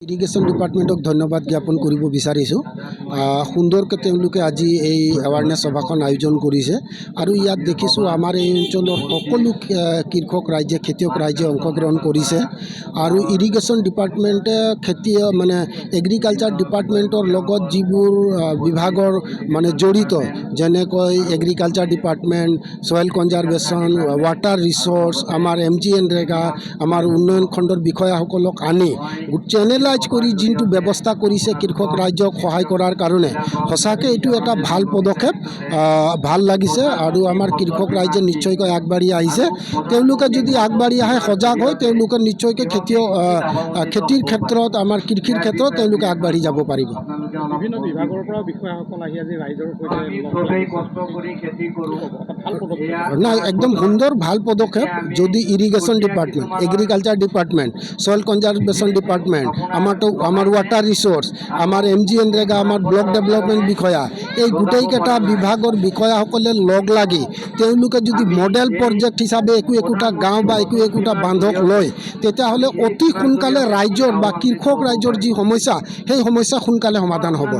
Irrigation ডিপাৰ্টমেণ্টক ধন্যবাদ জ্ঞাপন কৰিব বিচাৰিছোঁ। সুন্দৰকৈ তেওঁলোকে আজি এই এৱাৰনেছ সভাখন আয়োজন কৰিছে আৰু ইয়াত দেখিছোঁ আমাৰ এই অঞ্চলৰ সকলো কৃষক ৰাইজে খেতিয়ক ৰাইজে অংশগ্ৰহণ কৰিছে আৰু ইৰিগেশ্যন ডিপাৰ্টমেণ্টে এগ্ৰিকালচাৰ ডিপাৰ্টমেণ্টৰ লগত যিবোৰ বিভাগৰ জড়িত যেনেকৈ agriculture department, soil conservation, water resource, আমাৰ MGNREGA, আমাৰ উন্নয়ন খণ্ডৰ বিষয়াসকলক আনি চেনেলাইজ কৰি যোনটো ব্যৱস্থা কৰিছে কৃষক ৰাইজক সহায় কৰাৰ কাৰণে সঁচাকৈ এইটো এটা ভাল পদক্ষেপ, ভাল লাগিছে আৰু আমাৰ কৃষক ৰাইজে নিশ্চয়কৈ আগবাঢ়ি আহিছে। তেওঁলোকে যদি আগবাঢ়ি আহে, সজাগ হয়, তেওঁলোকে নিশ্চয়কৈ খেতিৰ ক্ষেত্ৰত, আমাৰ কৃষিৰ ক্ষেত্ৰত তেওঁলোকে আগবাঢ়ি যাব পাৰিব। বিভিন্ন বিভাগৰ পৰা বিষয়াসকল আহি আজি ৰাইজৰ নাই, একদম সুন্দৰ ভাল পদক্ষেপ। যদি irrigation department, agriculture department, soil conservation department, আমাৰ ৱাটাৰ ৰিচোৰ্চ, আমাৰ MGNREGA, আমাৰ ব্লক ডেভেলপমেণ্ট বিষয়া, এই গোটেইকেইটা বিভাগৰ বিষয়াসকলে লগ লাগি তেওঁলোকে যদি মডেল প্ৰজেক্ট হিচাপে একোটা গাঁও বা একোটা বান্ধক লয়, তেতিয়াহ'লে অতি সোনকালে ৰাইজৰ বা কৃষক ৰাইজৰ যি সমস্যা, সেই সমস্যা সোনকালে সমাধান হ'ব।